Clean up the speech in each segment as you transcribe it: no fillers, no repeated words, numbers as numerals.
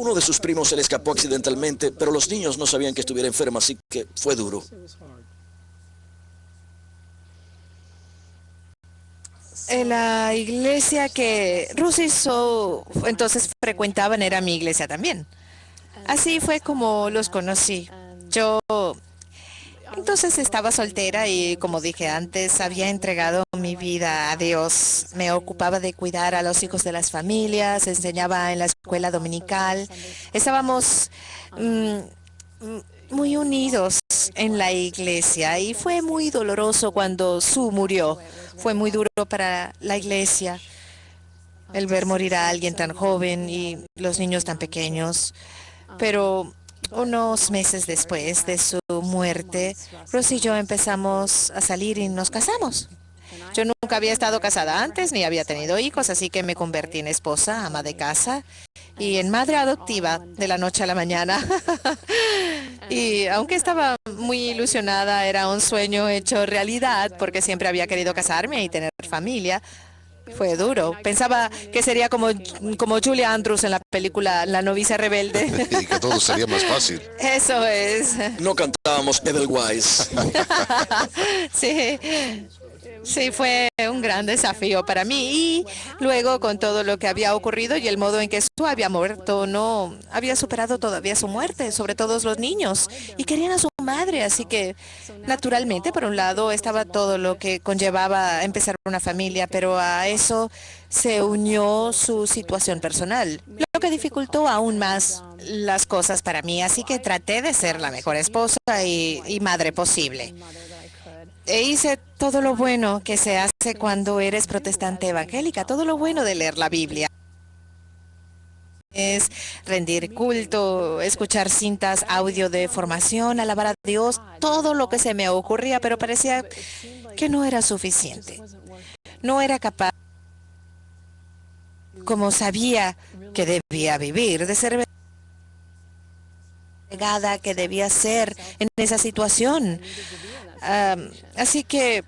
Uno de sus primos se le escapó accidentalmente, pero los niños no sabían que estuviera enferma, así que fue duro. La iglesia que Ruth y Sue entonces frecuentaban era mi iglesia también. Así fue como los conocí. Yo entonces estaba soltera y, como dije antes, había entregado mi vida a Dios. Me ocupaba de cuidar a los hijos de las familias, enseñaba en la escuela dominical. Estábamos mm, muy unidos en la iglesia y fue muy doloroso cuando Sue murió. Fue muy duro para la iglesia el ver morir a alguien tan joven y los niños tan pequeños. Pero unos meses después de su muerte, Rose y yo empezamos a salir y nos casamos. Yo nunca había estado casada antes ni había tenido hijos, así que me convertí en esposa, ama de casa y en madre adoptiva de la noche a la mañana. Y aunque estaba muy ilusionada, era un sueño hecho realidad porque siempre había querido casarme y tener familia. Fue duro. Pensaba que sería como Julie Andrews en la película La novicia rebelde. Y que todo sería más fácil. Eso es. No cantábamos Edelweiss. Sí. Sí, fue un gran desafío para mí. Y luego, con todo lo que había ocurrido y el modo en que Sue había muerto, no había superado todavía su muerte, sobre todo los niños, y querían a su madre. Así que, naturalmente, por un lado, estaba todo lo que conllevaba empezar una familia, pero a eso se unió su situación personal, lo que dificultó aún más las cosas para mí. Así que traté de ser la mejor esposa y madre posible. E hice todo lo bueno que se hace cuando eres protestante evangélica, todo lo bueno de leer la Biblia. Es rendir culto, escuchar cintas audio de formación, alabar a Dios, todo lo que se me ocurría, pero parecía que no era suficiente. No era capaz, como sabía que debía vivir, de ser entregada que debía ser en esa situación. Así que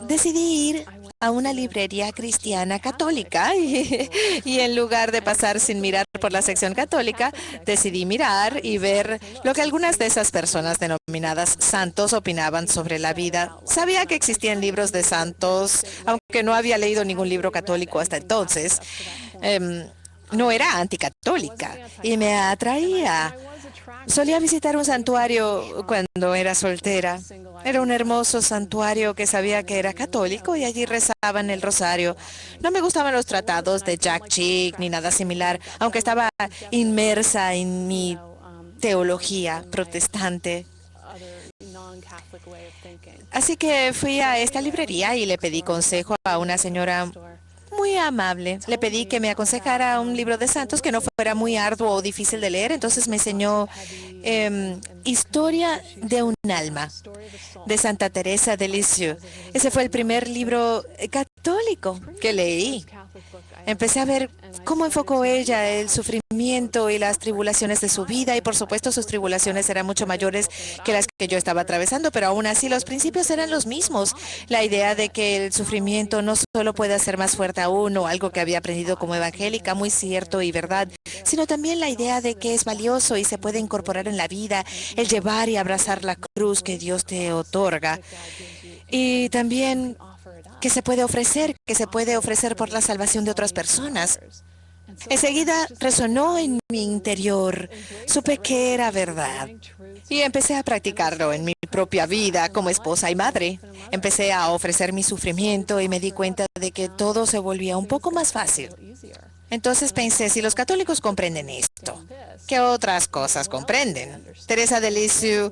decidí ir a una librería cristiana católica y en lugar de pasar sin mirar por la sección católica, decidí mirar y ver lo que algunas de esas personas denominadas santos opinaban sobre la vida. Sabía que existían libros de santos, aunque no había leído ningún libro católico hasta entonces. No era anticatólica y me atraía. Solía visitar un santuario cuando era soltera. Era un hermoso santuario que sabía que era católico y allí rezaban el rosario. No me gustaban los tratados de Jack Chick ni nada similar, aunque estaba inmersa en mi teología protestante. Así que fui a esta librería y le pedí consejo a una señora muy amable. Le pedí que me aconsejara un libro de santos que no fuera muy arduo o difícil de leer. Entonces me enseñó Historia de un alma, de Santa Teresa de Lisieux. Ese fue el primer libro católico que leí. Empecé a ver cómo enfocó ella el sufrimiento y las tribulaciones de su vida, y por supuesto sus tribulaciones eran mucho mayores que las que yo estaba atravesando, pero aún así los principios eran los mismos. La idea de que el sufrimiento no solo puede hacer más fuerte a uno, algo que había aprendido como evangélica, muy cierto y verdad, sino también la idea de que es valioso y se puede incorporar en la vida, el llevar y abrazar la cruz que Dios te otorga. Y también que se puede ofrecer por la salvación de otras personas. Enseguida resonó en mi interior, supe que era verdad y empecé a practicarlo en mi propia vida como esposa y madre. Empecé a ofrecer mi sufrimiento y me di cuenta de que todo se volvía un poco más fácil. Entonces pensé, si los católicos comprenden esto, ¿qué otras cosas comprenden? Teresa de Lisieux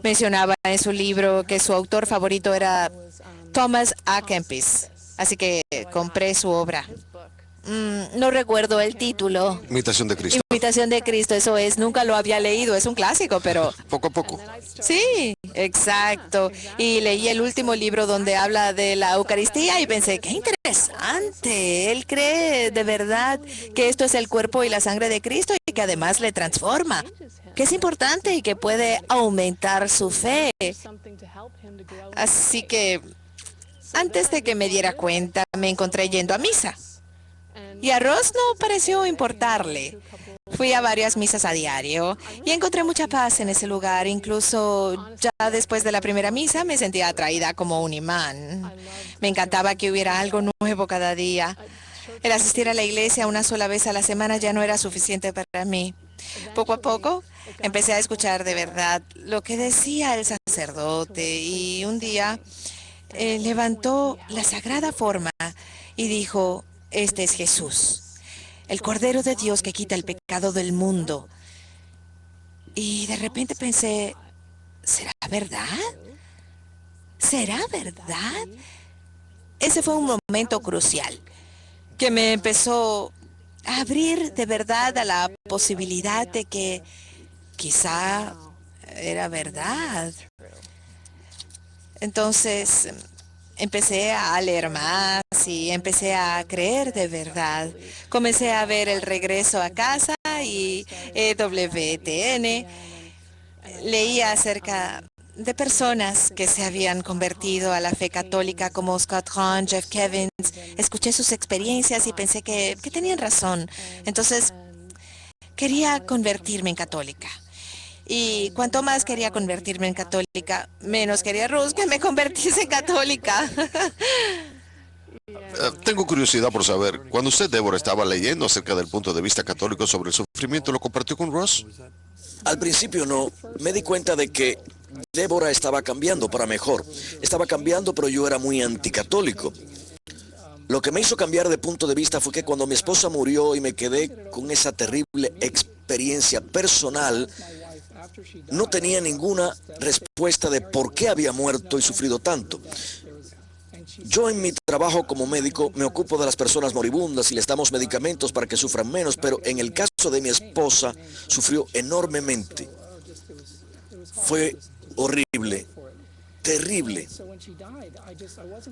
mencionaba en su libro que su autor favorito era Thomas A. Kempis, así que compré su obra. No recuerdo el título. Imitación de Cristo. Imitación de Cristo, eso es, nunca lo había leído, es un clásico, pero Poco a poco. sí, exacto. Y leí el último libro donde habla de la Eucaristía y pensé, qué interesante, él cree de verdad que esto es el cuerpo y la sangre de Cristo y que además le transforma, que es importante y que puede aumentar su fe. Así que antes de que me diera cuenta, me encontré yendo a misa. Y a Ross no pareció importarle. Fui a varias misas a diario y encontré mucha paz en ese lugar. Incluso ya después de la primera misa me sentía atraída como un imán. Me encantaba que hubiera algo nuevo cada día. El asistir a la iglesia una sola vez a la semana ya no era suficiente para mí. Poco a poco empecé a escuchar de verdad lo que decía el sacerdote y un día levantó la sagrada forma y dijo, este es Jesús, el Cordero de Dios que quita el pecado del mundo. Y de repente pensé, ¿será verdad? ¿Será verdad? Ese fue un momento crucial que me empezó a abrir de verdad a la posibilidad de que quizá era verdad. Entonces empecé a leer más y empecé a creer de verdad. Comencé a ver El Regreso a Casa y EWTN. Leía acerca de personas que se habían convertido a la fe católica como Scott Hahn, Jeff Kevins. Escuché sus experiencias y pensé que tenían razón. Entonces quería convertirme en católica. Y cuanto más quería convertirme en católica, menos quería Ruth que me convirtiese en católica. Tengo curiosidad por saber, cuando usted, Débora, estaba leyendo acerca del punto de vista católico sobre el sufrimiento, ¿lo compartió con Ross? Al principio no, me di cuenta de que Débora estaba cambiando para mejor. Estaba cambiando, pero yo era muy anticatólico. Lo que me hizo cambiar de punto de vista fue que cuando mi esposa murió y me quedé con esa terrible experiencia personal, no tenía ninguna respuesta de por qué había muerto y sufrido tanto. Yo en mi trabajo como médico me ocupo de las personas moribundas y les damos medicamentos para que sufran menos, pero en el caso de mi esposa sufrió enormemente. Fue horrible, terrible.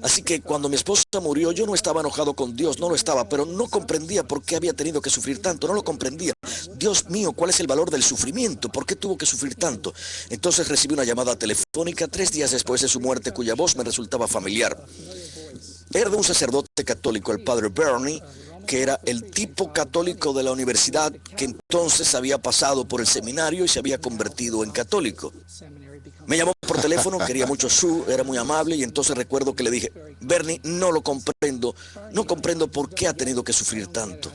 Así que cuando mi esposa murió, yo no estaba enojado con Dios, no lo estaba, pero no comprendía por qué había tenido que sufrir tanto, no lo comprendía. Dios mío, ¿cuál es el valor del sufrimiento? ¿Por qué tuvo que sufrir tanto? Entonces recibí una llamada telefónica 3 días después de su muerte, cuya voz me resultaba familiar. Era de un sacerdote católico, el padre Bernie, que era el tipo católico de la universidad, que entonces había pasado por el seminario y se había convertido en católico. Me llamó por teléfono, quería mucho Sue, era muy amable, y entonces recuerdo que le dije, Bernie, no lo comprendo, no comprendo por qué ha tenido que sufrir tanto.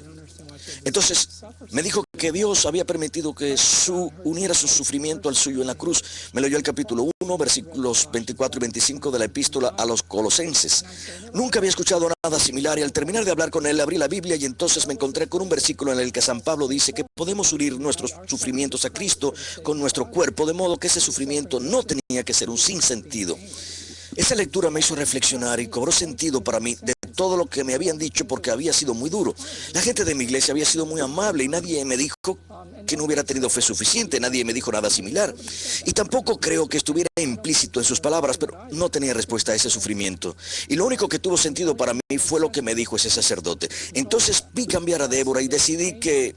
Entonces me dijo que Dios había permitido que Sue uniera su sufrimiento al suyo en la cruz. Me leyó el capítulo 1, versículos 24 y 25 de la epístola a los Colosenses. Nunca había escuchado nada similar y al terminar de hablar con él abrí la Biblia y entonces me encontré con un versículo en el que San Pablo dice que podemos unir nuestros sufrimientos a Cristo con nuestro cuerpo, de modo que ese sufrimiento no tenía que ser un sinsentido. Esa lectura me hizo reflexionar y cobró sentido para mí de todo lo que me habían dicho porque había sido muy duro. La gente de mi iglesia había sido muy amable y nadie me dijo que no hubiera tenido fe suficiente, nadie me dijo nada similar. Y tampoco creo que estuviera implícito en sus palabras, pero no tenía respuesta a ese sufrimiento. Y lo único que tuvo sentido para mí fue lo que me dijo ese sacerdote. Entonces vi cambiar a Débora y decidí que...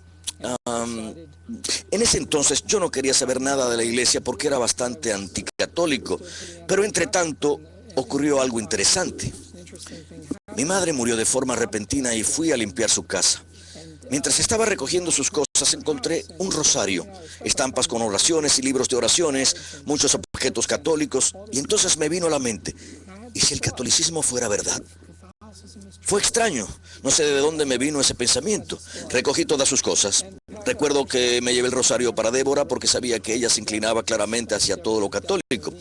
en ese entonces yo no quería saber nada de la iglesia porque era bastante anticatólico, pero entre tanto ocurrió algo interesante. Mi madre murió de forma repentina y fui a limpiar su casa. Mientras estaba recogiendo sus cosas encontré un rosario, estampas con oraciones y libros de oraciones, muchos objetos católicos, y entonces me vino a la mente, ¿y si el catolicismo fuera verdad? Fue extraño, no sé de dónde me vino ese pensamiento. Recogí todas sus cosas. Recuerdo que me llevé el rosario para Débora porque sabía que ella se inclinaba claramente hacia todo lo católico.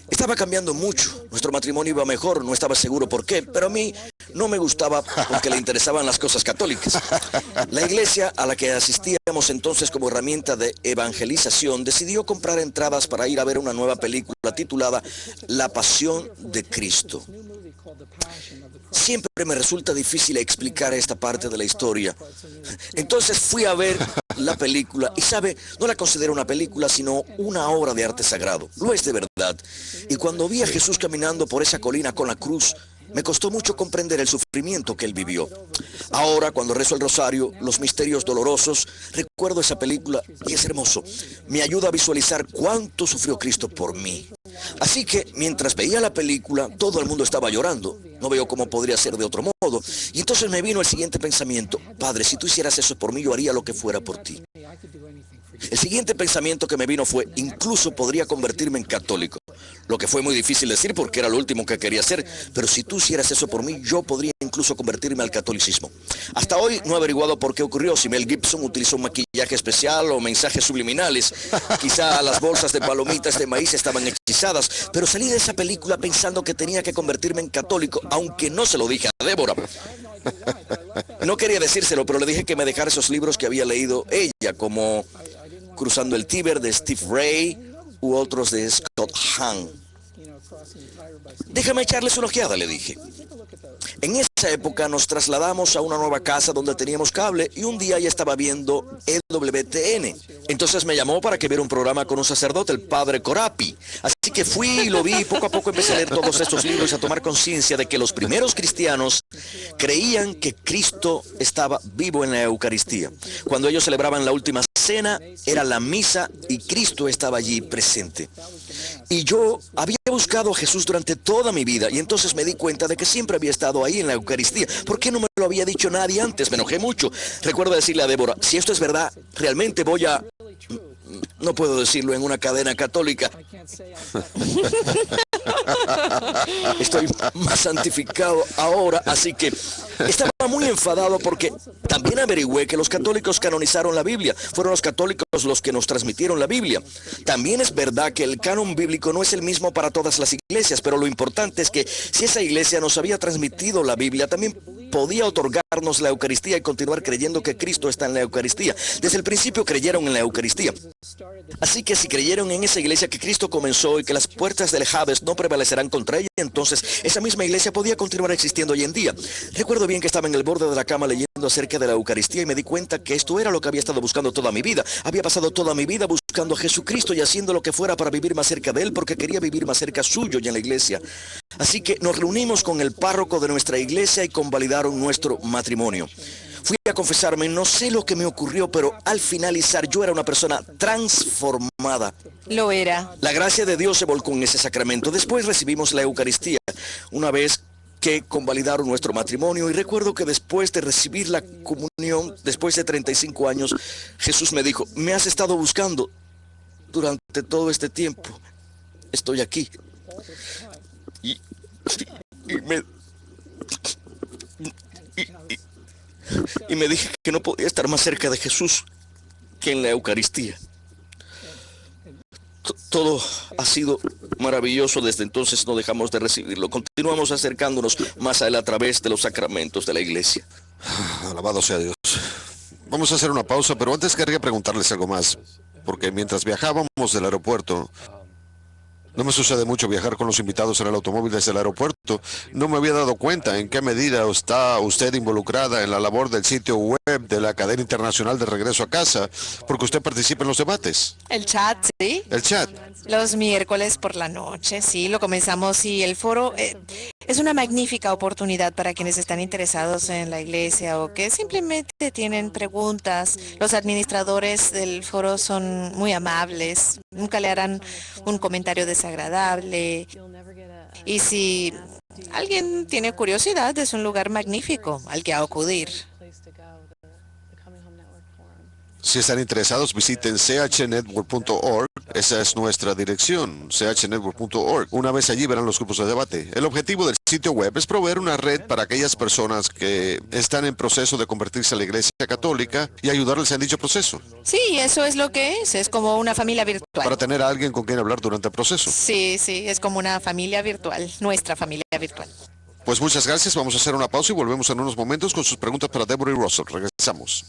Estaba cambiando mucho, nuestro matrimonio iba mejor, no estaba seguro por qué, pero a mí no me gustaba porque le interesaban las cosas católicas. La iglesia a la que asistíamos entonces como herramienta de evangelización decidió comprar entradas para ir a ver una nueva película titulada La Pasión de Cristo. Siempre me resulta difícil explicar esta parte de la historia. Entonces fui a ver la película y sabe, no la considero una película sino una obra de arte sagrado. Lo es de verdad. Y cuando vi a Jesús caminando por esa colina con la cruz, Me costó mucho comprender el sufrimiento que él vivió. Ahora, cuando rezo el rosario, los misterios dolorosos, recuerdo esa película y es hermoso. Me ayuda a visualizar cuánto sufrió Cristo por mí. Así que, mientras veía la película, todo el mundo estaba llorando. No veo cómo podría ser de otro modo. Y entonces me vino el siguiente pensamiento: Padre, si tú hicieras eso por mí, yo haría lo que fuera por ti. El siguiente pensamiento que me vino fue: incluso podría convertirme en católico. Lo que fue muy difícil decir porque era lo último que quería hacer, pero si tú hicieras eso por mí, yo podría incluso convertirme al catolicismo. Hasta hoy no he averiguado por qué ocurrió, si Mel Gibson utilizó un maquillaje especial o mensajes subliminales. Quizá las bolsas de palomitas de maíz estaban hechizadas, pero salí de esa película pensando que tenía que convertirme en católico, aunque no se lo dije a Débora. No quería decírselo, pero le dije que me dejara esos libros que había leído ella, como Cruzando el Tíber de Steve Ray u otros de Scott Hahn. Déjame echarles una ojeada, le dije. En esa época nos trasladamos a una nueva casa donde teníamos cable y un día ella estaba viendo EWTN. Entonces me llamó para que viera un programa con un sacerdote, el padre Corapi. Así que fui y lo vi y poco a poco empecé a leer todos estos libros y a tomar conciencia de que los primeros cristianos creían que Cristo estaba vivo en la Eucaristía. Cuando ellos celebraban la última cena, era la misa y Cristo estaba allí presente. Y yo había buscado a Jesús durante toda mi vida y entonces me di cuenta de que siempre había estado ahí en la Eucaristía. ¿Por qué no me lo había dicho nadie antes? Me enojé mucho. Recuerdo decirle a Débora: si esto es verdad, realmente voy a... No puedo decirlo en una cadena católica. Estoy más santificado ahora, así que estaba muy enfadado porque también averigüé que los católicos canonizaron la Biblia. Fueron los católicos los que nos transmitieron la Biblia. También es verdad que el canon bíblico no es el mismo para todas las iglesias, pero lo importante es que si esa iglesia nos había transmitido la Biblia, también podía otorgarnos la Eucaristía y continuar creyendo que Cristo está en la Eucaristía. Desde el principio creyeron en la Eucaristía. Así que si creyeron en esa iglesia que Cristo comenzó y que las puertas del Hades no prevalecerán contra ella, entonces esa misma iglesia podía continuar existiendo hoy en día. Recuerdo bien que estaba en el borde de la cama leyendo acerca de la Eucaristía y me di cuenta que esto era lo que había estado buscando toda mi vida. Había pasado toda mi vida buscando a Jesucristo y haciendo lo que fuera para vivir más cerca de Él, porque quería vivir más cerca suyo y en la iglesia. Así que nos reunimos con el párroco de nuestra iglesia y convalidaron nuestro matrimonio. Fui a confesarme, no sé lo que me ocurrió, pero al finalizar yo era una persona transformada. Lo era. La gracia de Dios se volcó en ese sacramento. Después recibimos la Eucaristía, una vez que convalidaron nuestro matrimonio, y recuerdo que después de recibir la comunión, después de 35 años, Jesús me dijo: me has estado buscando durante todo este tiempo. Estoy aquí. Y me dije que no podía estar más cerca de Jesús que en la Eucaristía. Todo ha sido maravilloso desde entonces, no dejamos de recibirlo. Continuamos acercándonos más a Él a través de los sacramentos de la iglesia. Alabado sea Dios. Vamos a hacer una pausa, pero antes quería preguntarles algo más. Porque mientras viajábamos del aeropuerto, no me sucede mucho viajar con los invitados en el automóvil desde el aeropuerto. No me había dado cuenta en qué medida está usted involucrada en la labor del sitio web de la cadena internacional de Regreso a Casa, porque usted participa en los debates. El chat, ¿sí? El chat. Los miércoles por la noche, sí, lo comenzamos, y el foro es una magnífica oportunidad para quienes están interesados en la iglesia o que simplemente tienen preguntas. Los administradores del foro son muy amables, nunca le harán un comentario desagradable. Y si alguien tiene curiosidad, es un lugar magnífico al que acudir. Si están interesados, visiten chnetwork.org. Esa es nuestra dirección, chnetwork.org. Una vez allí verán los grupos de debate. El objetivo del sitio web es proveer una red para aquellas personas que están en proceso de convertirse a la Iglesia Católica y ayudarles en dicho proceso. Sí, eso es lo que es como una familia virtual. Para tener a alguien con quien hablar durante el proceso. Sí, es como una familia virtual, nuestra familia virtual. Pues muchas gracias, vamos a hacer una pausa y volvemos en unos momentos con sus preguntas para Deborah y Russell. Regresamos.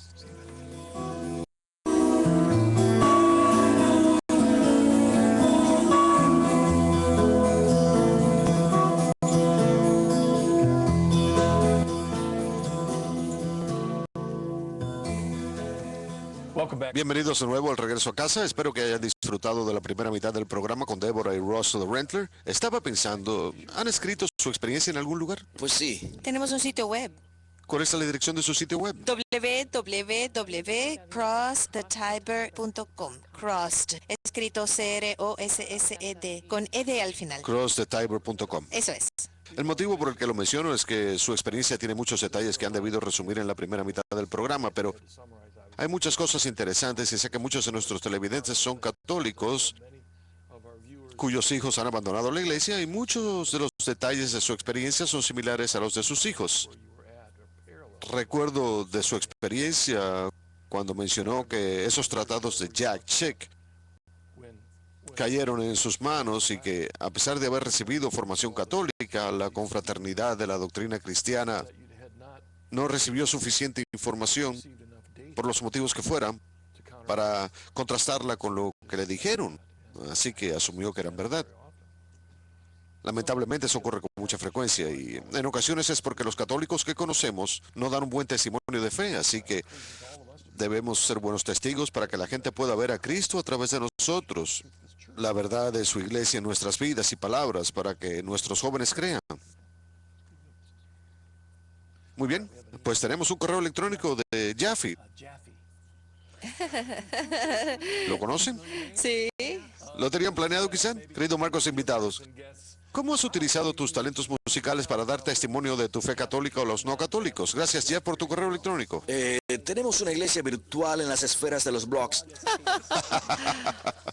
Bienvenidos de nuevo al regreso a casa. Espero que hayan disfrutado de la primera mitad del programa con Deborah y Ross de Rentler. Estaba pensando, ¿han escrito su experiencia en algún lugar? Pues sí. Tenemos un sitio web. ¿Cuál es la dirección de su sitio web? www.crossthetibor.com. Crossed, escrito CROSSED, con ED al final. crossthetibor.com. Eso es. El motivo por el que lo menciono es que su experiencia tiene muchos detalles que han debido resumir en la primera mitad del programa, pero hay muchas cosas interesantes y sé que muchos de nuestros televidentes son católicos cuyos hijos han abandonado la iglesia y muchos de los detalles de su experiencia son similares a los de sus hijos. Recuerdo de su experiencia cuando mencionó que esos tratados de Jack Chick cayeron en sus manos y que, a pesar de haber recibido formación católica, la confraternidad de la doctrina cristiana no recibió suficiente información, por los motivos que fueran, para contrastarla con lo que le dijeron. Así que asumió que eran verdad. Lamentablemente eso ocurre con mucha frecuencia y en ocasiones es porque los católicos que conocemos no dan un buen testimonio de fe, así que debemos ser buenos testigos para que la gente pueda ver a Cristo a través de nosotros, la verdad de su iglesia en nuestras vidas y palabras para que nuestros jóvenes crean. Muy bien, pues tenemos un correo electrónico de Jaffe. ¿Lo conocen? Sí. ¿Lo tenían planeado quizá? Querido Marcos, invitados. ¿Cómo has utilizado tus talentos musicales para dar testimonio de tu fe católica o los no católicos? Gracias, Jeff, por tu correo electrónico. Tenemos una iglesia virtual en las esferas de los blogs.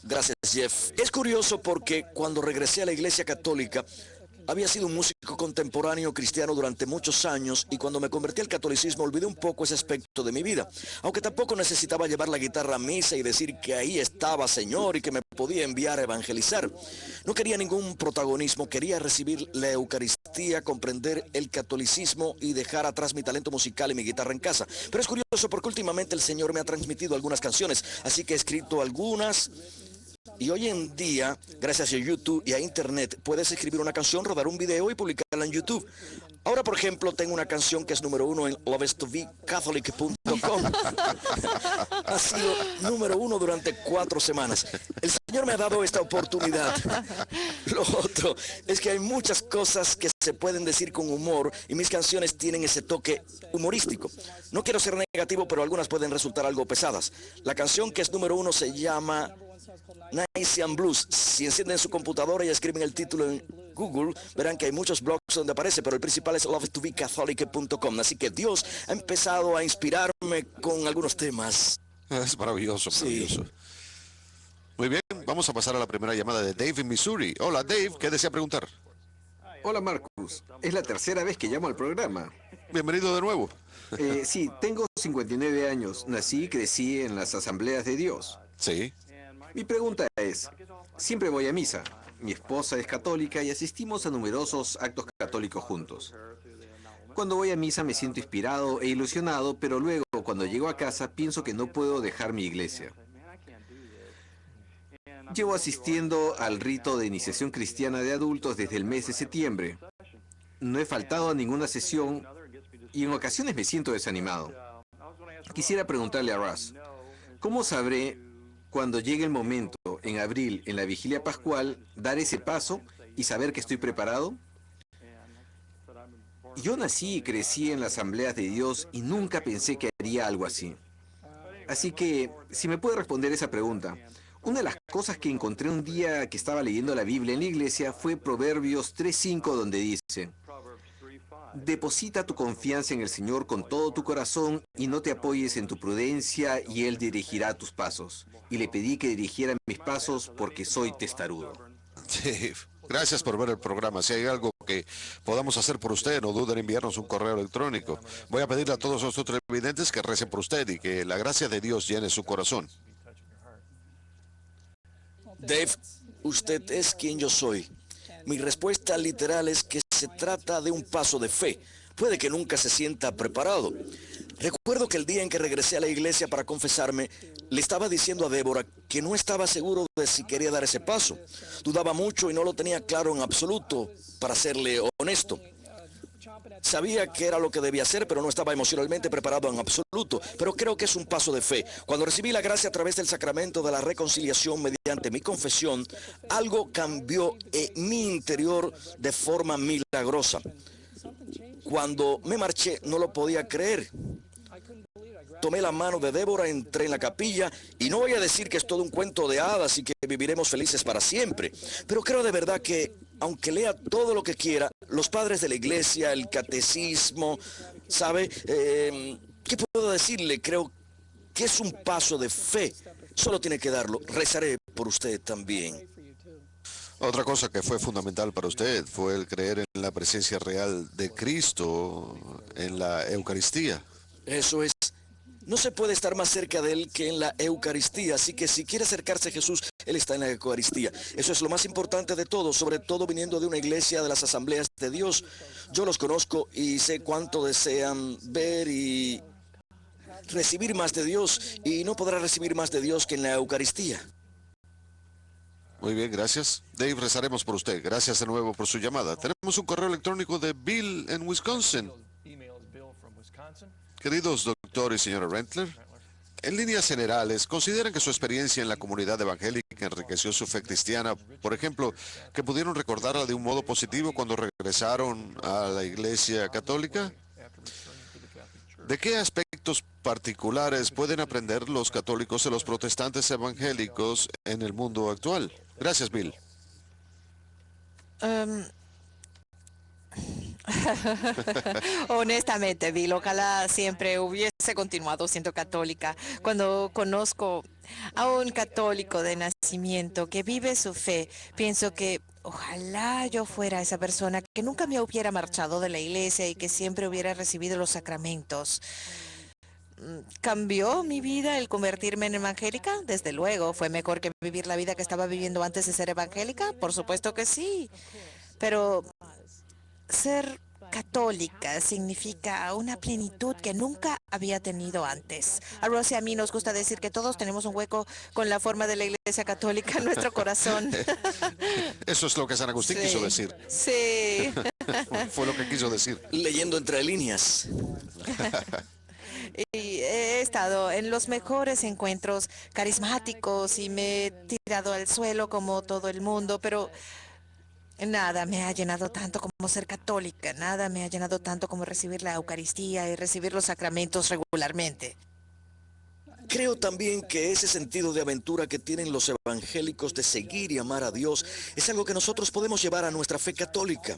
Gracias, Jeff. Es curioso porque cuando regresé a la iglesia católica, había sido un músico contemporáneo cristiano durante muchos años y cuando me convertí al catolicismo olvidé un poco ese aspecto de mi vida. Aunque tampoco necesitaba llevar la guitarra a misa y decir que ahí estaba Señor y que me podía enviar a evangelizar. No quería ningún protagonismo, quería recibir la Eucaristía, comprender el catolicismo y dejar atrás mi talento musical y mi guitarra en casa. Pero es curioso porque últimamente el Señor me ha transmitido algunas canciones, así que he escrito algunas. Y hoy en día, gracias a YouTube y a Internet, puedes escribir una canción, rodar un video y publicarla en YouTube. Ahora, por ejemplo, tengo una canción que es número 1 en lovestobecatholic.com. Ha sido número 1 durante 4 semanas. El Señor me ha dado esta oportunidad. Lo otro es que hay muchas cosas que se pueden decir con humor y mis canciones tienen ese toque humorístico. No quiero ser negativo, pero algunas pueden resultar algo pesadas. La canción que es número 1 se llama Naisian Blues. Si encienden su computadora y escriben el título en Google, verán que hay muchos blogs donde aparece, pero el principal es lovestobecatholic.com. Así que Dios ha empezado a inspirarme con algunos temas. Es maravilloso, maravilloso. Sí. Muy bien, vamos a pasar a la primera llamada de Dave en Missouri. Hola, Dave, ¿qué desea preguntar? Hola, Marcus. Es la tercera vez que llamo al programa. Bienvenido de nuevo. Sí, tengo 59 años. Nací y crecí en las asambleas de Dios. Sí. Mi pregunta es, siempre voy a misa. Mi esposa es católica y asistimos a numerosos actos católicos juntos. Cuando voy a misa me siento inspirado e ilusionado, pero luego, cuando llego a casa, pienso que no puedo dejar mi iglesia. Llevo asistiendo al rito de iniciación cristiana de adultos desde el mes de septiembre. No he faltado a ninguna sesión y en ocasiones me siento desanimado. Quisiera preguntarle a Russ, ¿cómo sabré cuando llegue el momento, en abril, en la vigilia pascual, dar ese paso y saber que estoy preparado? Yo nací y crecí en las asambleas de Dios y nunca pensé que haría algo así. Así que, si me puede responder esa pregunta, una de las cosas que encontré un día que estaba leyendo la Biblia en la iglesia fue Proverbios 3:5, donde dice: deposita tu confianza en el Señor con todo tu corazón y no te apoyes en tu prudencia y Él dirigirá tus pasos. Y le pedí que dirigiera mis pasos porque soy testarudo. Sí, gracias por ver el programa. Si hay algo que podamos hacer por usted, no duden en enviarnos un correo electrónico. Voy a pedirle a todos nuestros televidentes que recen por usted y que la gracia de Dios llene su corazón. Dave, usted es quien yo soy. Mi respuesta literal es que se trata de un paso de fe. Puede que nunca se sienta preparado. Recuerdo que el día en que regresé a la iglesia para confesarme, le estaba diciendo a Débora que no estaba seguro de si quería dar ese paso. Dudaba mucho y no lo tenía claro en absoluto, para serle honesto. Sabía que era lo que debía hacer, pero no estaba emocionalmente preparado en absoluto. Pero creo que es un paso de fe. Cuando recibí la gracia a través del sacramento de la reconciliación mediante mi confesión, algo cambió en mi interior de forma milagrosa. Cuando me marché, no lo podía creer. Tomé la mano de Débora, entré en la capilla, y no voy a decir que es todo un cuento de hadas y que viviremos felices para siempre, pero creo de verdad que, aunque lea todo lo que quiera, los padres de la iglesia, el catecismo, ¿sabe? ¿Qué puedo decirle? Creo que es un paso de fe. Solo tiene que darlo. Rezaré por usted también. Otra cosa que fue fundamental para usted fue el creer en la presencia real de Cristo en la Eucaristía. Eso es. No se puede estar más cerca de Él que en la Eucaristía, así que si quiere acercarse a Jesús, Él está en la Eucaristía. Eso es lo más importante de todo, sobre todo viniendo de una iglesia de las Asambleas de Dios. Yo los conozco y sé cuánto desean ver y recibir más de Dios, y no podrá recibir más de Dios que en la Eucaristía. Muy bien, gracias. Dave, rezaremos por usted. Gracias de nuevo por su llamada. Tenemos un correo electrónico de Bill en Wisconsin. Queridos doctor y señora Rentler, en líneas generales, ¿consideran que su experiencia en la comunidad evangélica enriqueció su fe cristiana? Por ejemplo, que pudieron recordarla de un modo positivo cuando regresaron a la Iglesia Católica. ¿De qué aspectos particulares pueden aprender los católicos de los protestantes evangélicos en el mundo actual? Gracias, Bill. Honestamente, Bill, ojalá siempre hubiese continuado siendo católica. Cuando conozco a un católico de nacimiento que vive su fe, pienso que ojalá yo fuera esa persona que nunca me hubiera marchado de la iglesia y que siempre hubiera recibido los sacramentos. ¿Cambió mi vida el convertirme en evangélica? Desde luego. ¿Fue mejor que vivir la vida que estaba viviendo antes de ser evangélica? Por supuesto que sí. Pero ser católica significa una plenitud que nunca había tenido antes. A Ross y a mí nos gusta decir que todos tenemos un hueco con la forma de la Iglesia Católica en nuestro corazón. Eso es lo que San Agustín quiso decir. Sí. Fue lo que quiso decir. Leyendo entre líneas. Y he estado en los mejores encuentros carismáticos y me he tirado al suelo como todo el mundo, pero nada me ha llenado tanto como ser católica, nada me ha llenado tanto como recibir la Eucaristía y recibir los sacramentos regularmente. Creo también que ese sentido de aventura que tienen los evangélicos de seguir y amar a Dios es algo que nosotros podemos llevar a nuestra fe católica.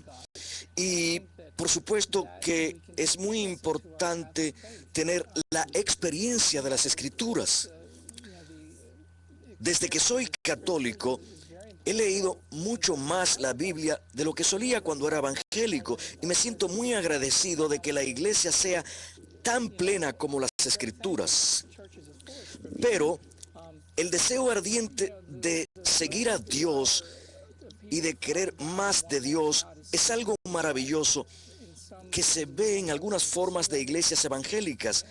Y por supuesto que es muy importante tener la experiencia de las Escrituras. Desde que soy católico, he leído mucho más la Biblia de lo que solía cuando era evangélico, y me siento muy agradecido de que la iglesia sea tan plena como las Escrituras. Pero el deseo ardiente de seguir a Dios y de querer más de Dios es algo maravilloso que se ve en algunas formas de iglesias evangélicas,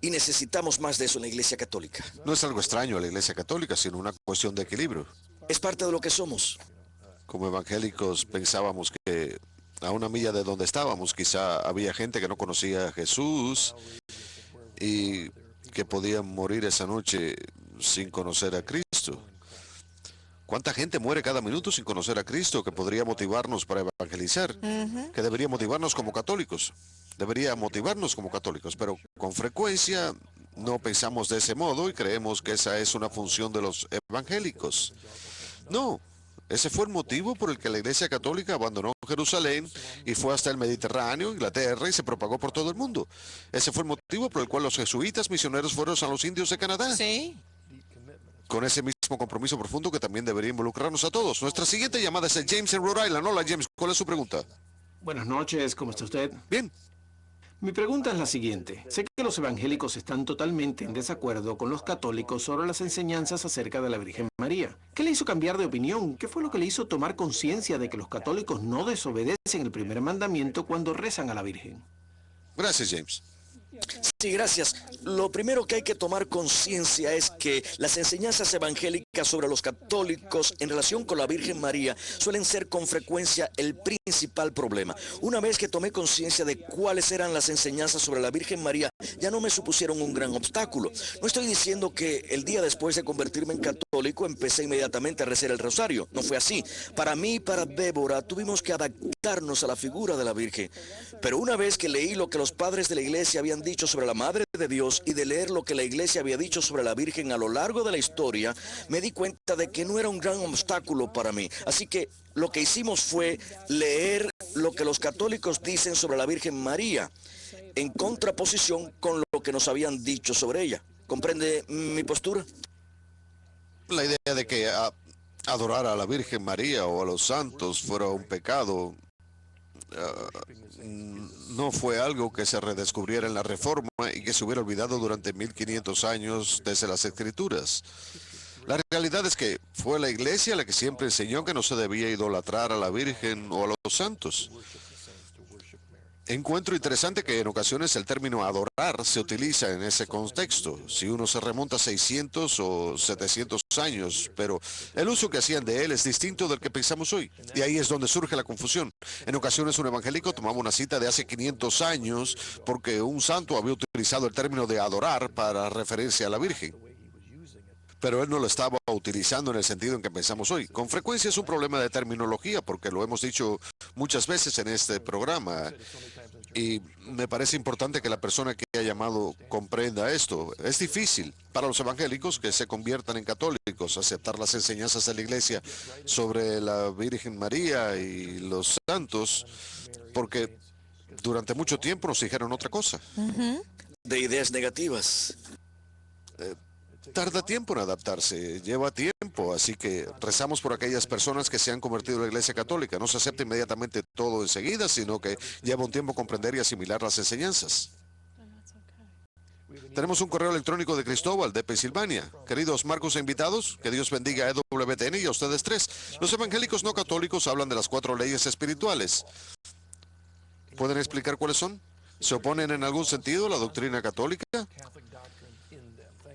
y necesitamos más de eso en la Iglesia Católica. No es algo extraño a la Iglesia Católica, sino una cuestión de equilibrio. Es parte de lo que somos. Como evangélicos pensábamos que a una milla de donde estábamos quizá había gente que no conocía a Jesús y que podían morir esa noche sin conocer a Cristo. ¿Cuánta gente muere cada minuto sin conocer a Cristo que podría motivarnos para evangelizar? Que debería motivarnos como católicos. Debería motivarnos como católicos, pero con frecuencia no pensamos de ese modo y creemos que esa es una función de los evangélicos. No, ese fue el motivo por el que la Iglesia Católica abandonó Jerusalén y fue hasta el Mediterráneo, Inglaterra, y se propagó por todo el mundo. Ese fue el motivo por el cual los jesuitas misioneros fueron a los indios de Canadá. Sí. Con ese mismo compromiso profundo que también debería involucrarnos a todos. Nuestra siguiente llamada es el James en Rhode Island. Hola, James, ¿cuál es su pregunta? Buenas noches, ¿cómo está usted? Bien. Mi pregunta es la siguiente. Sé que los evangélicos están totalmente en desacuerdo con los católicos sobre las enseñanzas acerca de la Virgen María. ¿Qué le hizo cambiar de opinión? ¿Qué fue lo que le hizo tomar conciencia de que los católicos no desobedecen el primer mandamiento cuando rezan a la Virgen? Gracias, James. Sí, gracias. Lo primero que hay que tomar conciencia es que las enseñanzas evangélicas sobre los católicos en relación con la Virgen María suelen ser con frecuencia el principal problema. Una vez que tomé conciencia de cuáles eran las enseñanzas sobre la Virgen María, ya no me supusieron un gran obstáculo. No estoy diciendo que el día después de convertirme en católico empecé inmediatamente a rezar el rosario. No fue así. Para mí y para Débora tuvimos que adaptarnos a la figura de la Virgen. Pero una vez que leí lo que los padres de la iglesia habían dicho sobre la Madre de Dios y de leer lo que la iglesia había dicho sobre la Virgen a lo largo de la historia, me di cuenta de que no era un gran obstáculo para mí. Así que lo que hicimos fue leer lo que los católicos dicen sobre la Virgen María, en contraposición con lo que nos habían dicho sobre ella. ¿Comprende mi postura? La idea de que adorar a la Virgen María o a los santos fuera un pecado no fue algo que se redescubriera en la Reforma y que se hubiera olvidado durante 1500 años desde las Escrituras. La realidad es que fue la Iglesia la que siempre enseñó que no se debía idolatrar a la Virgen o a los santos. Encuentro interesante que en ocasiones el término adorar se utiliza en ese contexto, si uno se remonta a 600 o 700 años, pero el uso que hacían de él es distinto del que pensamos hoy. Y ahí es donde surge la confusión. En ocasiones un evangélico tomaba una cita de hace 500 años porque un santo había utilizado el término de adorar para referirse a la Virgen. Pero él no lo estaba utilizando en el sentido en que pensamos hoy. Con frecuencia es un problema de terminología, porque lo hemos dicho muchas veces en este programa. Y me parece importante que la persona que ha llamado comprenda esto. Es difícil para los evangélicos que se conviertan en católicos, aceptar las enseñanzas de la iglesia sobre la Virgen María y los santos, porque durante mucho tiempo nos dijeron otra cosa. De ideas negativas. Tarda tiempo en adaptarse, lleva tiempo, así que rezamos por aquellas personas que se han convertido en la Iglesia Católica. No se acepta inmediatamente todo enseguida, sino que lleva un tiempo comprender y asimilar las enseñanzas. Tenemos un correo electrónico de Cristóbal, de Pensilvania. Queridos Marcos e invitados, que Dios bendiga a EWTN y a ustedes tres. Los evangélicos no católicos hablan de las 4 leyes espirituales. ¿Pueden explicar cuáles son? ¿Se oponen en algún sentido a la doctrina católica?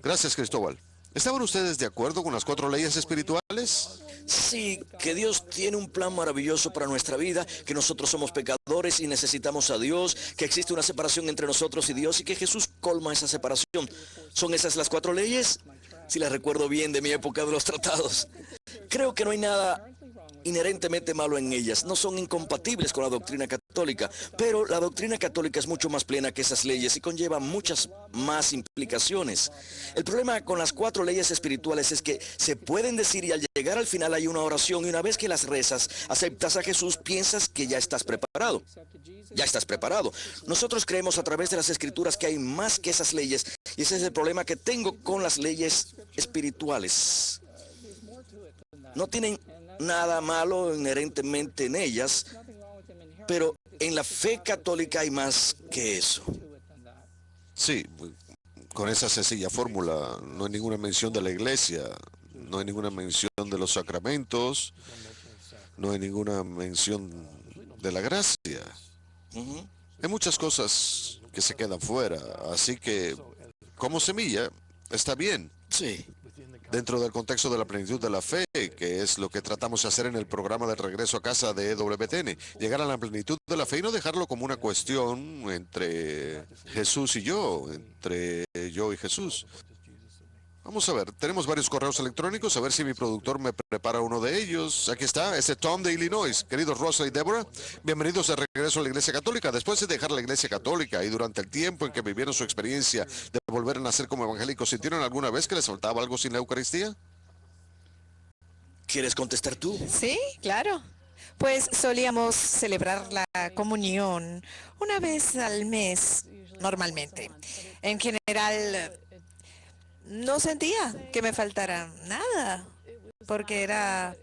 Gracias, Cristóbal. ¿Estaban ustedes de acuerdo con las 4 leyes espirituales? Sí, que Dios tiene un plan maravilloso para nuestra vida, que nosotros somos pecadores y necesitamos a Dios, que existe una separación entre nosotros y Dios y que Jesús colma esa separación. ¿Son esas las 4 leyes? Si las recuerdo bien de mi época de los tratados. Creo que no hay nada inherentemente malo en ellas, no son incompatibles con la doctrina católica, pero la doctrina católica es mucho más plena que esas leyes y conlleva muchas más implicaciones. El problema con las 4 leyes espirituales es que se pueden decir y al llegar al final hay una oración y una vez que las rezas, aceptas a Jesús, piensas que ya estás preparado. Ya estás preparado. Nosotros creemos a través de las escrituras que hay más que esas leyes y ese es el problema que tengo con las leyes espirituales. No tienen nada malo inherentemente en ellas, pero en la fe católica hay más que eso. Sí, con esa sencilla fórmula, no hay ninguna mención de la iglesia, no hay ninguna mención de los sacramentos, no hay ninguna mención de la gracia. Hay muchas cosas que se quedan fuera, así que como semilla está bien. Sí. Dentro del contexto de la plenitud de la fe, que es lo que tratamos de hacer en el programa de regreso a casa de EWTN, llegar a la plenitud de la fe y no dejarlo como una cuestión entre Jesús y yo, entre yo y Jesús. Vamos a ver, tenemos varios correos electrónicos, a ver si mi productor me prepara uno de ellos. Aquí está, es Tom de Illinois. Queridos Rosa y Deborah, bienvenidos de regreso a la Iglesia Católica. Después de dejar la Iglesia Católica y durante el tiempo en que vivieron su experiencia de volver a nacer como evangélicos, ¿sintieron alguna vez que les faltaba algo sin la Eucaristía? ¿Quieres contestar tú? Sí, claro. Pues solíamos celebrar la comunión una vez al mes, normalmente. En general, no sentía que me faltara nada, porque era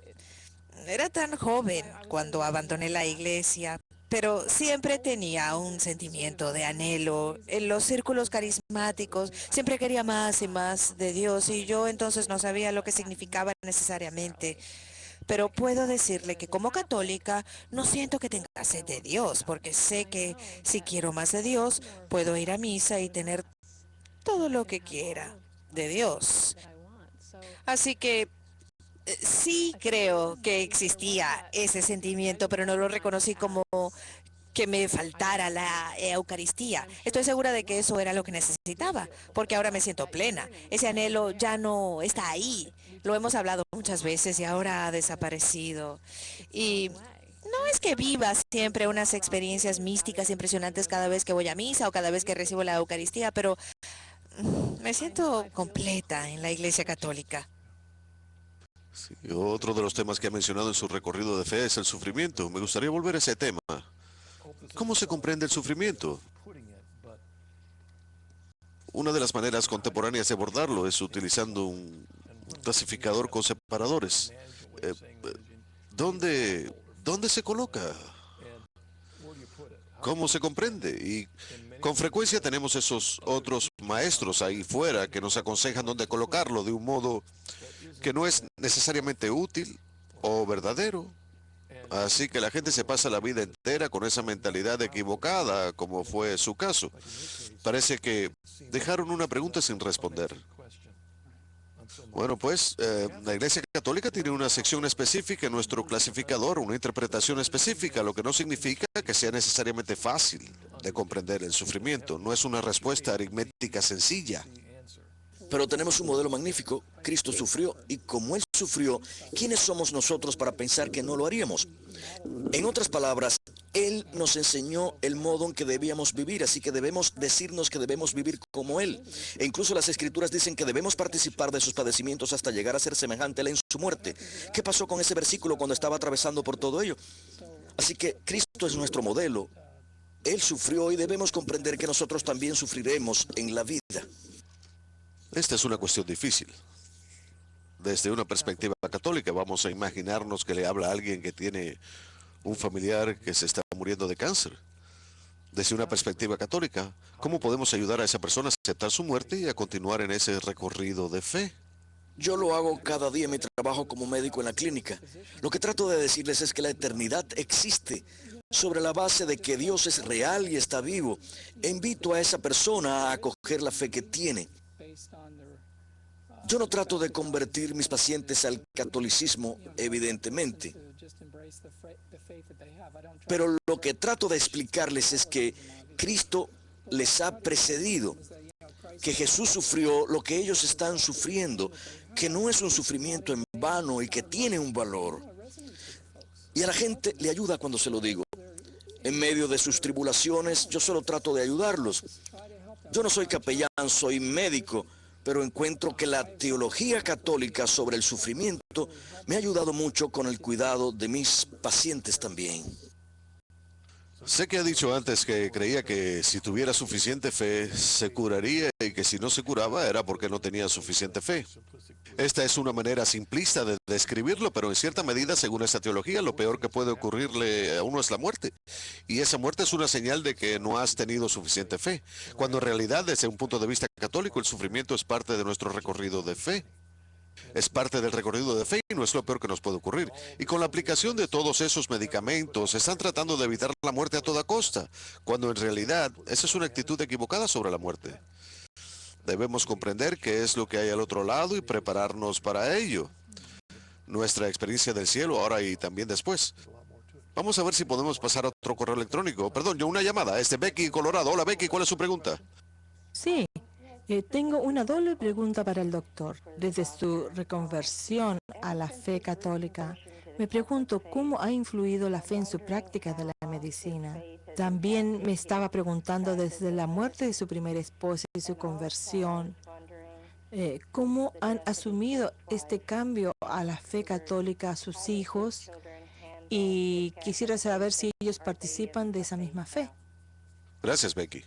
tan joven cuando abandoné la iglesia, pero siempre tenía un sentimiento de anhelo. En los círculos carismáticos siempre quería más y más de Dios y yo entonces no sabía lo que significaba necesariamente. Pero puedo decirle que como católica no siento que tenga sed de Dios, porque sé que si quiero más de Dios, puedo ir a misa y tener todo lo que quiera de Dios. Así que sí creo que existía ese sentimiento, pero no lo reconocí como que me faltara la Eucaristía. Estoy segura de que eso era lo que necesitaba, porque ahora me siento plena. Ese anhelo ya no está ahí. Lo hemos hablado muchas veces y ahora ha desaparecido. Y no es que viva siempre unas experiencias místicas impresionantes cada vez que voy a misa o cada vez que recibo la Eucaristía, pero me siento completa en la Iglesia Católica. Sí, otro de los temas que ha mencionado en su recorrido de fe es el sufrimiento. Me gustaría volver a ese tema. ¿Cómo se comprende el sufrimiento? Una de las maneras contemporáneas de abordarlo es utilizando un clasificador con separadores. Eh, ¿Dónde se coloca? ¿Cómo se comprende? Y con frecuencia tenemos esos otros maestros ahí fuera que nos aconsejan dónde colocarlo de un modo que no es necesariamente útil o verdadero. Así que la gente se pasa la vida entera con esa mentalidad equivocada, como fue su caso. Parece que dejaron una pregunta sin responder. Bueno, pues la Iglesia Católica tiene una sección específica en nuestro clasificador, una interpretación específica, lo que no significa que sea necesariamente fácil de comprender el sufrimiento. No es una respuesta aritmética sencilla. Pero tenemos un modelo magnífico. Cristo sufrió y como Él sufrió, ¿quiénes somos nosotros para pensar que no lo haríamos? En otras palabras, Él nos enseñó el modo en que debíamos vivir, así que debemos decirnos que debemos vivir como Él. E incluso las Escrituras dicen que debemos participar de sus padecimientos hasta llegar a ser semejante a Él en su muerte. ¿Qué pasó con ese versículo cuando estaba atravesando por todo ello? Así que Cristo es nuestro modelo. Él sufrió y debemos comprender que nosotros también sufriremos en la vida. Esta es una cuestión difícil. Desde una perspectiva católica, vamos a imaginarnos que le habla a alguien que tiene un familiar que se está muriendo de cáncer. Desde una perspectiva católica, ¿cómo podemos ayudar a esa persona a aceptar su muerte y a continuar en ese recorrido de fe? Yo lo hago cada día en mi trabajo como médico en la clínica. Lo que trato de decirles es que la eternidad existe sobre la base de que Dios es real y está vivo. E invito a esa persona a acoger la fe que tiene. Yo no trato de convertir mis pacientes al catolicismo, evidentemente. Pero lo que trato de explicarles es que Cristo les ha precedido, que Jesús sufrió lo que ellos están sufriendo, que no es un sufrimiento en vano y que tiene un valor. Y a la gente le ayuda cuando se lo digo. En medio de sus tribulaciones, yo solo trato de ayudarlos. Yo no soy capellán, soy médico, pero encuentro que la teología católica sobre el sufrimiento me ha ayudado mucho con el cuidado de mis pacientes también. Sé que ha dicho antes que creía que si tuviera suficiente fe se curaría y que si no se curaba era porque no tenía suficiente fe. Esta es una manera simplista de describirlo, pero en cierta medida, según esta teología, lo peor que puede ocurrirle a uno es la muerte. Y esa muerte es una señal de que no has tenido suficiente fe, cuando en realidad, desde un punto de vista católico, el sufrimiento es parte de nuestro recorrido de fe. Es parte del recorrido de fe y no es lo peor que nos puede ocurrir. Y con la aplicación de todos esos medicamentos, están tratando de evitar la muerte a toda costa, cuando en realidad esa es una actitud equivocada sobre la muerte. Debemos comprender qué es lo que hay al otro lado y prepararnos para ello. Nuestra experiencia del cielo ahora y también después. Vamos a ver si podemos pasar a otro correo electrónico. Perdón, yo una llamada. Es de Becky, Colorado. Hola Becky, ¿cuál es su pregunta? Sí, tengo una doble pregunta para el doctor. Desde su reconversión a la fe católica, me pregunto cómo ha influido la fe en su práctica de la medicina. También me estaba preguntando desde la muerte de su primera esposa y su conversión, ¿cómo han asumido este cambio a la fe católica a sus hijos? Y quisiera saber si ellos participan de esa misma fe. Gracias, Becky.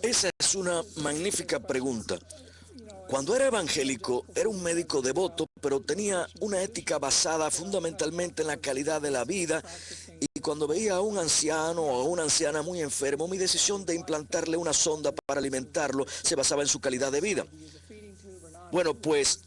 Esa es una magnífica pregunta. Cuando era evangélico, era un médico devoto, pero tenía una ética basada fundamentalmente en la calidad de la vida. Y cuando veía a un anciano o a una anciana muy enfermo, mi decisión de implantarle una sonda para alimentarlo se basaba en su calidad de vida. Bueno, pues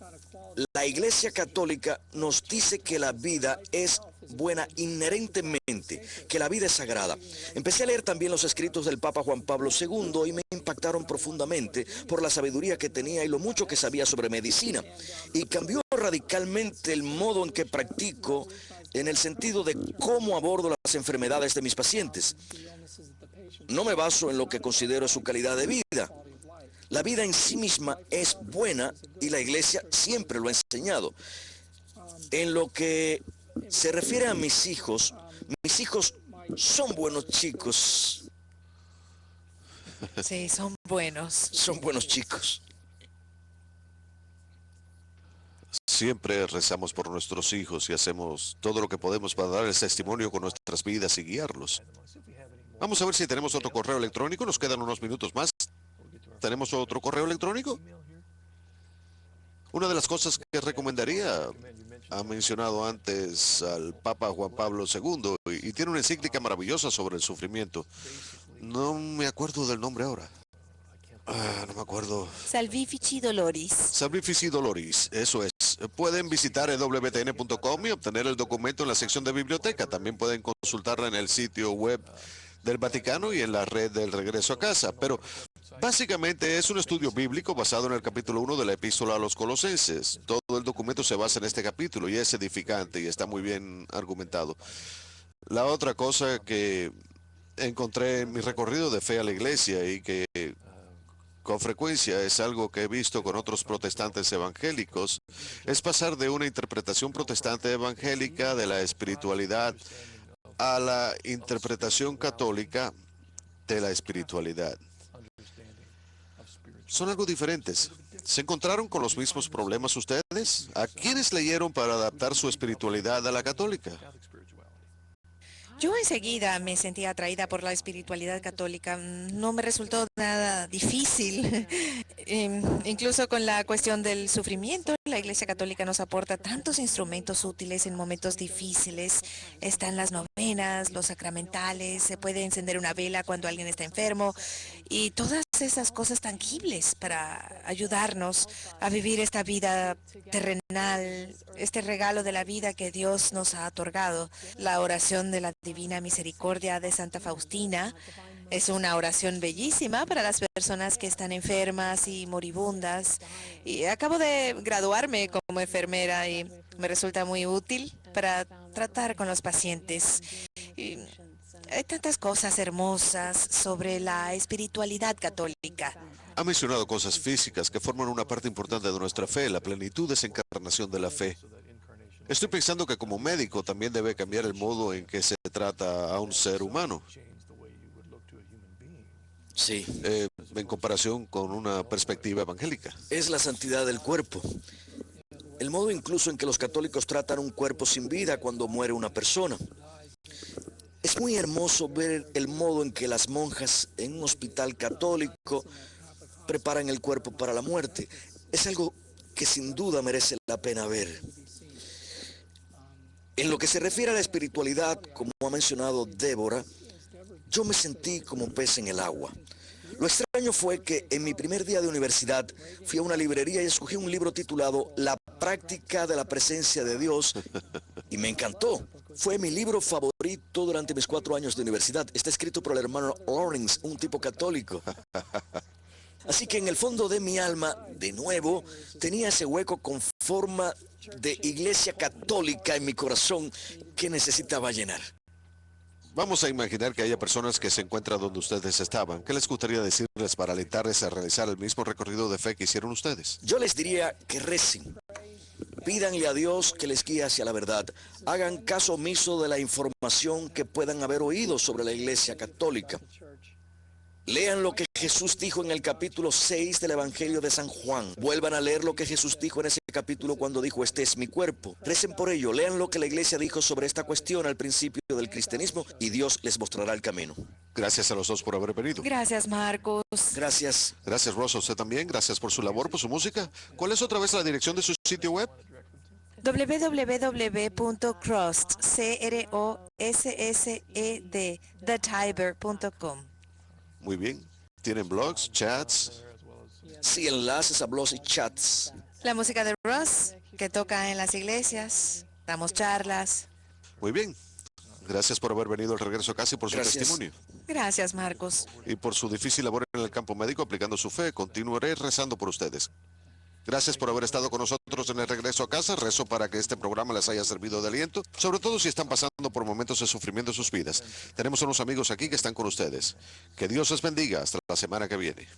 la Iglesia Católica nos dice que la vida es buena inherentemente, que la vida es sagrada. Empecé a leer también los escritos del Papa Juan Pablo II y me impactó impactaron profundamente por la sabiduría que tenía y lo mucho que sabía sobre medicina. Y cambió radicalmente el modo en que practico en el sentido de cómo abordo las enfermedades de mis pacientes. No me baso en lo que considero su calidad de vida. La vida en sí misma es buena y la iglesia siempre lo ha enseñado. En lo que se refiere a mis hijos son buenos chicos. Sí, son buenos. Son buenos chicos. Siempre rezamos por nuestros hijos y hacemos todo lo que podemos para darles testimonio con nuestras vidas y guiarlos. Vamos a ver si tenemos otro correo electrónico. Nos quedan unos minutos más. ¿Tenemos otro correo electrónico? Una de las cosas que recomendaría, ha mencionado antes al Papa Juan Pablo II y tiene una encíclica maravillosa sobre el sufrimiento. No me acuerdo del nombre ahora. No me acuerdo. Salvifici Doloris. Salvifici Doloris, eso es. Pueden visitar ewtn.com y obtener el documento en la sección de biblioteca. También pueden consultarla en el sitio web del Vaticano y en la red del regreso a casa. Pero básicamente es un estudio bíblico basado en el capítulo 1 de la epístola a los Colosenses. Todo el documento se basa en este capítulo y es edificante y está muy bien argumentado. La otra cosa que encontré en mi recorrido de fe a la iglesia y que con frecuencia es algo que he visto con otros protestantes evangélicos, es pasar de una interpretación protestante evangélica de la espiritualidad a la interpretación católica de la espiritualidad. Son algo diferentes. ¿Se encontraron con los mismos problemas ustedes? ¿A quiénes leyeron para adaptar su espiritualidad a la católica? Yo enseguida me sentí atraída por la espiritualidad católica. No me resultó nada difícil. Incluso con la cuestión del sufrimiento, la Iglesia Católica nos aporta tantos instrumentos útiles en momentos difíciles. Están las novenas, los sacramentales, se puede encender una vela cuando alguien está enfermo y todas esas cosas tangibles para ayudarnos a vivir esta vida terrenal, este regalo de la vida que Dios nos ha otorgado. La oración de la Divina Misericordia de Santa Faustina es una oración bellísima para las personas que están enfermas y moribundas. Y acabo de graduarme como enfermera y me resulta muy útil para tratar con los pacientes. Y hay tantas cosas hermosas sobre la espiritualidad católica. Ha mencionado cosas físicas que forman una parte importante de nuestra fe. La plenitud es encarnación de la fe. Estoy pensando que como médico también debe cambiar el modo en que se trata a un ser humano. Sí. En comparación con una perspectiva evangélica. Es la santidad del cuerpo. El modo incluso en que los católicos tratan un cuerpo sin vida cuando muere una persona. Es muy hermoso ver el modo en que las monjas en un hospital católico preparan el cuerpo para la muerte. Es algo que sin duda merece la pena ver. En lo que se refiere a la espiritualidad, como ha mencionado Débora, yo me sentí como pez en el agua. Lo extraño fue que en mi primer día de universidad fui a una librería y escogí un libro titulado La práctica de la presencia de Dios y me encantó. Fue mi libro favorito durante mis 4 años de universidad. Está escrito por el hermano Lawrence, un tipo católico. Así que en el fondo de mi alma, de nuevo, tenía ese hueco con forma de iglesia católica en mi corazón que necesitaba llenar. Vamos a imaginar que haya personas que se encuentran donde ustedes estaban. ¿Qué les gustaría decirles para alentarles a realizar el mismo recorrido de fe que hicieron ustedes? Yo les diría que recen. Pídanle a Dios que les guíe hacia la verdad. Hagan caso omiso de la información que puedan haber oído sobre la iglesia católica. Lean lo que Jesús dijo en el capítulo 6 del Evangelio de San Juan. Vuelvan a leer lo que Jesús dijo en ese capítulo cuando dijo, este es mi cuerpo. Recen por ello, lean lo que la iglesia dijo sobre esta cuestión al principio del cristianismo y Dios les mostrará el camino. Gracias a los dos por haber venido. Gracias, Marcos. Gracias. Gracias, Rosa, usted también. Gracias por su labor, por su música. ¿Cuál es otra vez la dirección de su sitio web? www.thetiber.com. Muy bien. ¿Tienen blogs, chats? Sí, enlaces a blogs y chats. La música de Ross, que toca en las iglesias, damos charlas. Muy bien. Gracias por haber venido al regreso a casa y por su Gracias. testimonio. Gracias, Marcos. Y por su difícil labor en el campo médico aplicando su fe. Continuaré rezando por ustedes. Gracias por haber estado con nosotros en el regreso a casa. Rezo para que este programa les haya servido de aliento, sobre todo si están pasando por momentos de sufrimiento en sus vidas. Tenemos unos amigos aquí que están con ustedes. Que Dios les bendiga. Hasta la semana que viene.